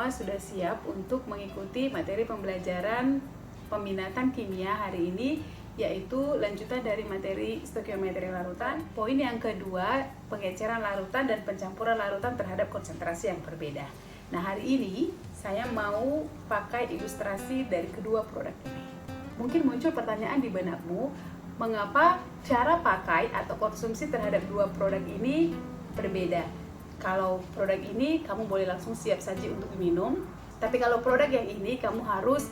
semua sudah siap untuk mengikuti materi pembelajaran peminatan kimia hari ini, yaitu lanjutan dari materi stoikiometri larutan. Poin yang kedua, pengeceran larutan dan pencampuran larutan terhadap konsentrasi yang berbeda. Nah, hari ini saya mau pakai ilustrasi dari kedua produk ini. Mungkin muncul pertanyaan di benakmu, mengapa cara pakai atau konsumsi terhadap dua produk ini berbeda? Kalau produk ini kamu boleh langsung siap saji untuk minum, tapi kalau produk yang ini kamu harus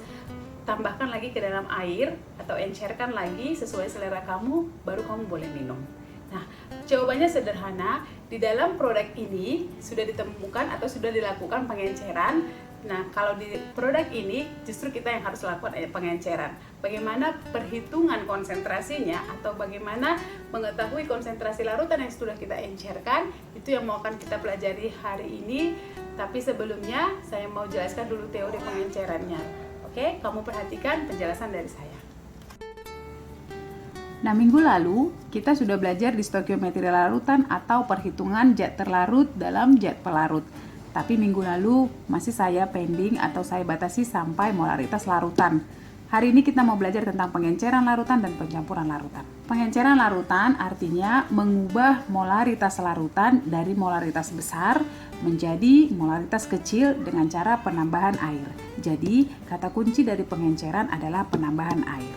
tambahkan lagi ke dalam air atau encerkan lagi sesuai selera kamu, baru kamu boleh minum. Nah, jawabannya sederhana. Di dalam produk ini sudah ditemukan atau sudah dilakukan pengenceran. Nah, kalau di produk ini justru kita yang harus lakukan pengenceran. Bagaimana perhitungan konsentrasinya atau bagaimana mengetahui konsentrasi larutan yang sudah kita encerkan, itu yang mau akan kita pelajari hari ini. Tapi sebelumnya saya mau jelaskan dulu teori pengencerannya. Oke, kamu perhatikan penjelasan dari saya. Nah, minggu lalu kita sudah belajar di stoikiometri larutan atau perhitungan zat terlarut dalam zat pelarut. Tapi minggu lalu masih saya pending atau saya batasi sampai molaritas larutan. Hari ini kita mau belajar tentang pengenceran larutan dan pencampuran larutan. Pengenceran larutan artinya mengubah molaritas larutan dari molaritas besar menjadi molaritas kecil dengan cara penambahan air. Jadi, kata kunci dari pengenceran adalah penambahan air.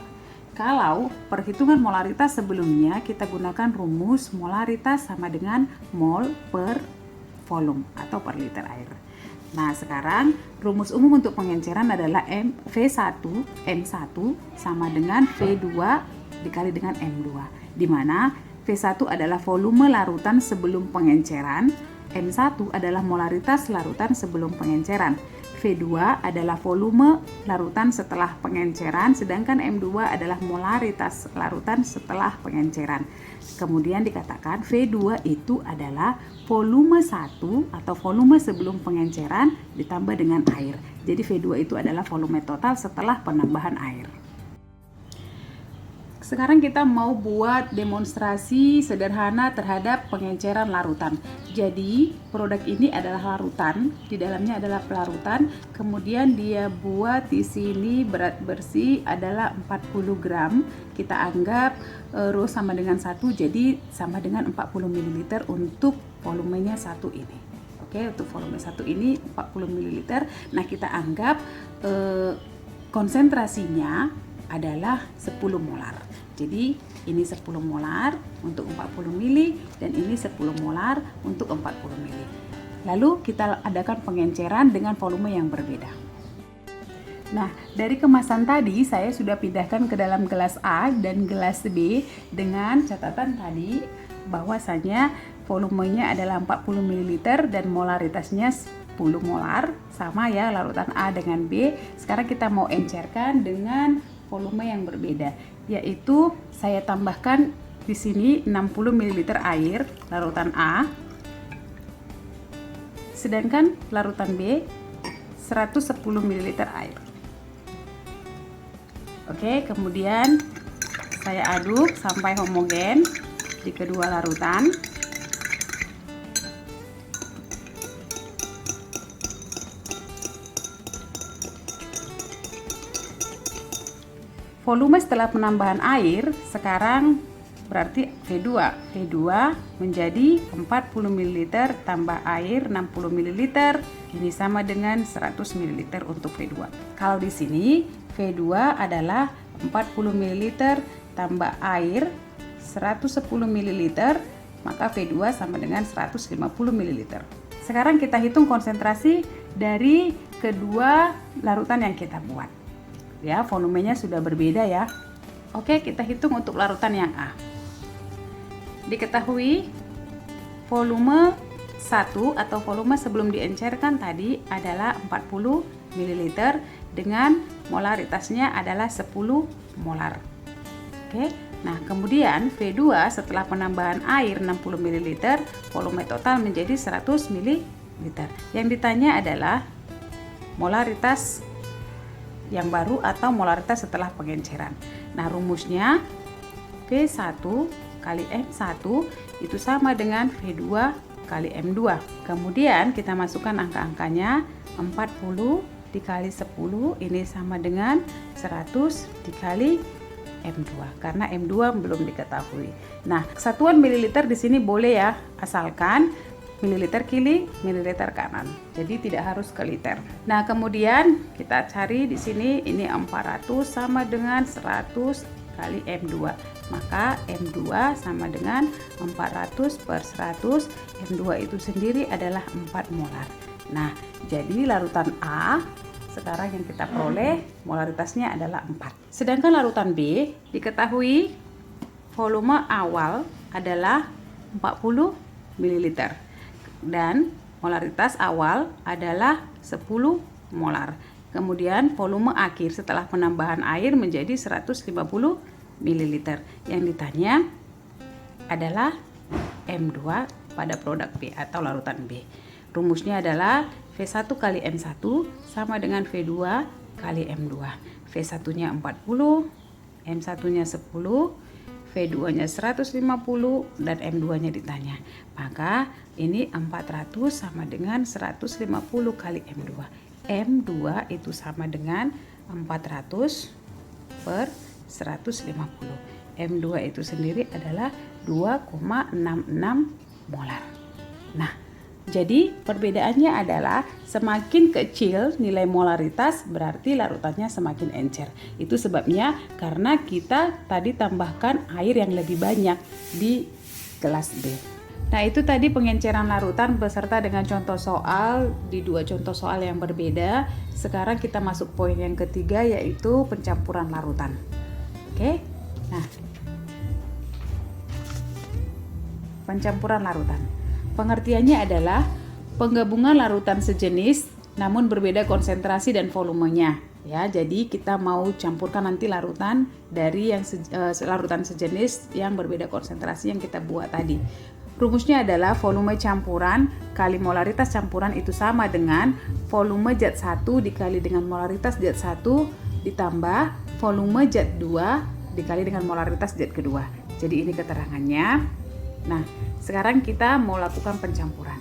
Kalau perhitungan molaritas sebelumnya kita gunakan rumus molaritas sama dengan mol per volume atau per liter air. Nah, sekarang rumus umum untuk pengenceran adalah V1 M1 sama dengan V2 dikali dengan M2, di mana V1 adalah volume larutan sebelum pengenceran, M1 adalah molaritas larutan sebelum pengenceran, V2 adalah volume larutan setelah pengenceran, sedangkan M2 adalah molaritas larutan setelah pengenceran. Kemudian dikatakan V2 itu adalah volume 1 atau volume sebelum pengenceran ditambah dengan air. Jadi V2 itu adalah volume total setelah penambahan air. Sekarang kita mau buat demonstrasi sederhana terhadap pengenceran larutan. Jadi produk ini adalah larutan, di dalamnya adalah pelarutan. Kemudian dia buat di sini berat bersih adalah 40 gram. Kita anggap rho sama dengan 1, jadi sama dengan 40 ml untuk volumenya 1 ini. Oke, untuk volume 1 ini 40 ml. Nah, kita anggap konsentrasinya adalah 10 molar. Jadi ini 10 molar untuk 40 mili dan ini 10 molar untuk 40 mili. Lalu kita adakan pengenceran dengan volume yang berbeda. Nah, dari kemasan tadi saya sudah pindahkan ke dalam gelas A dan gelas B dengan catatan tadi bahwasanya volumenya adalah 40 ml dan molaritasnya 10 molar, sama ya larutan A dengan B. Sekarang kita mau encerkan dengan volume yang berbeda, yaitu saya tambahkan di sini 60 ml air larutan A, sedangkan larutan B 110 ml air. Oke, kemudian saya aduk sampai homogen di kedua larutan. Volume setelah penambahan air sekarang berarti V2. V2 menjadi 40 ml tambah air 60 ml. Ini sama dengan 100 ml untuk V2. Kalau di sini V2 adalah 40 ml tambah air 110 ml, maka V2 sama dengan 150 ml. Sekarang kita hitung konsentrasi dari kedua larutan yang kita buat. Ya, volumenya sudah berbeda ya. Oke, kita hitung untuk larutan yang A. Diketahui volume 1 atau volume sebelum diencerkan tadi adalah 40 ml dengan molaritasnya adalah 10 molar. Oke. Nah, kemudian V2 setelah penambahan air 60 ml, volume total menjadi 100 ml. Yang ditanya adalah molaritas yang baru atau molaritas setelah pengenceran. Nah, rumusnya V1 kali M1 itu sama dengan V2 kali M2. Kemudian kita masukkan angka-angkanya. 40 dikali 10 ini sama dengan 100 dikali M2, karena M2 belum diketahui. Nah, satuan mililiter di sini boleh ya, asalkan mililiter kiri, mililiter kanan. Jadi tidak harus ke liter. Nah, kemudian kita cari di sini, ini 400 sama dengan 100 kali M2. Maka M2 sama dengan 400 per 100. M2 itu sendiri adalah 4 molar. Nah, jadi larutan A sekarang yang kita peroleh molaritasnya adalah 4. Sedangkan larutan B diketahui volume awal adalah 40 ml dan molaritas awal adalah 10 molar. Kemudian volume akhir setelah penambahan air menjadi 150 ml. Yang ditanya adalah M2 pada produk B atau larutan B. Rumusnya adalah V1 kali M1 sama dengan V2 kali M2. V1-nya 40, M1-nya 10, V2-nya 150, dan M2-nya ditanya. Maka ini 400 sama dengan 150 kali M2. M2 itu sama dengan 400 per 150. M2 itu sendiri adalah 2,66 molar. Nah, jadi perbedaannya adalah semakin kecil nilai molaritas berarti larutannya semakin encer. Itu sebabnya karena kita tadi tambahkan air yang lebih banyak di kelas B. Nah, itu tadi pengenceran larutan beserta dengan contoh soal di 2 contoh soal yang berbeda. Sekarang kita masuk poin yang ketiga, yaitu pencampuran larutan. Oke. Nah, pencampuran larutan. Pengertiannya adalah penggabungan larutan sejenis namun berbeda konsentrasi dan volumenya. Ya, jadi kita mau campurkan nanti larutan dari yang larutan sejenis yang berbeda konsentrasi yang kita buat tadi. Rumusnya adalah volume campuran kali molaritas campuran itu sama dengan volume zat 1 dikali dengan molaritas zat 1 ditambah volume zat 2 dikali dengan molaritas zat kedua. Jadi ini keterangannya. Nah, sekarang kita mau lakukan pencampuran.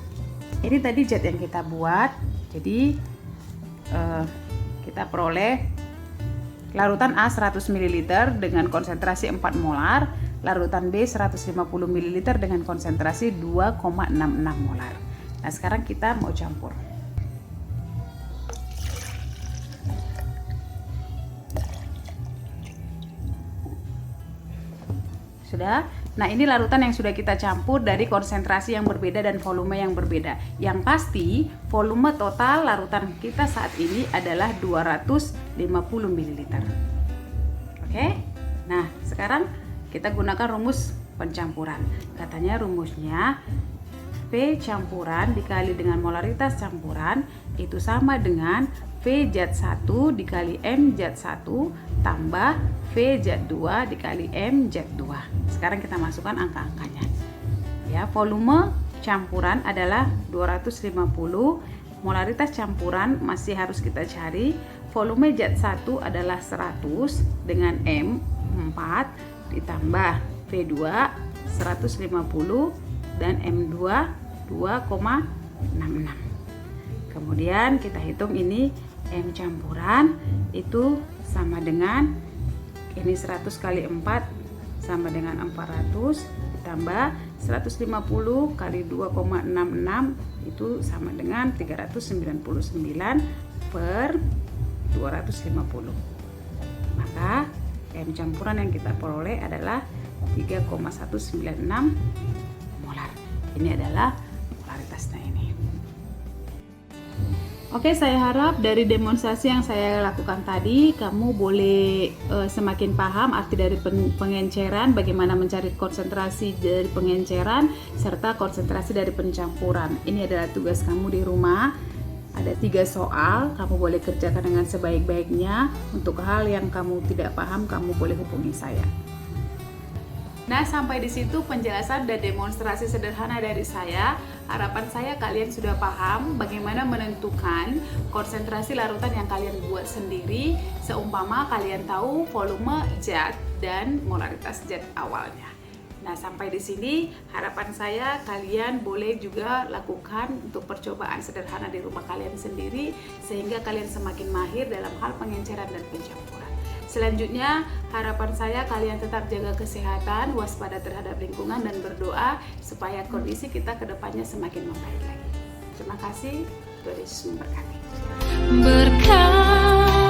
Ini tadi zat yang kita buat. Jadi kita peroleh larutan A 100 ml dengan konsentrasi 4 molar, larutan B 150 ml dengan konsentrasi 2,66 molar. Nah, sekarang kita mau campur. Sudah? Nah, ini larutan yang sudah kita campur dari konsentrasi yang berbeda dan volume yang berbeda. Yang pasti, volume total larutan kita saat ini adalah 250 ml. Oke? Nah, sekarang kita gunakan rumus pencampuran. Katanya rumusnya V campuran dikali dengan molaritas campuran itu sama dengan V zat 1 dikali M zat 1 tambah V zat 2 dikali M zat 2. Sekarang kita masukkan angka-angkanya. Ya, volume campuran adalah 250, molaritas campuran masih harus kita cari. Volume zat 1 adalah 100 dengan M 4 ditambah V2 150 dan M2 2,66. Kemudian kita hitung ini M campuran itu sama dengan ini 100 kali 4 sama dengan 400 ditambah 150 kali 2,66 itu sama dengan 399 per 250. Maka M campuran yang kita peroleh adalah 3,196 molar. Ini adalah molaritasnya ini. Oke, saya harap dari demonstrasi yang saya lakukan tadi, kamu boleh semakin paham arti dari pengenceran, bagaimana mencari konsentrasi dari pengenceran, serta konsentrasi dari pencampuran. Ini adalah tugas kamu di rumah. Ada 3 soal, kamu boleh kerjakan dengan sebaik-baiknya. Untuk hal yang kamu tidak paham, kamu boleh hubungi saya. Nah, sampai di situ penjelasan dan demonstrasi sederhana dari saya. Harapan saya kalian sudah paham bagaimana menentukan konsentrasi larutan yang kalian buat sendiri, seumpama kalian tahu volume zat dan molaritas zat awalnya. Nah, sampai di sini harapan saya kalian boleh juga lakukan untuk percobaan sederhana di rumah kalian sendiri sehingga kalian semakin mahir dalam hal pengenceran dan pencampuran. Selanjutnya, harapan saya kalian tetap jaga kesehatan, waspada terhadap lingkungan dan berdoa supaya kondisi kita ke depannya semakin membaik lagi. Terima kasih, Tuhan Yesus memberkati. Berkatnya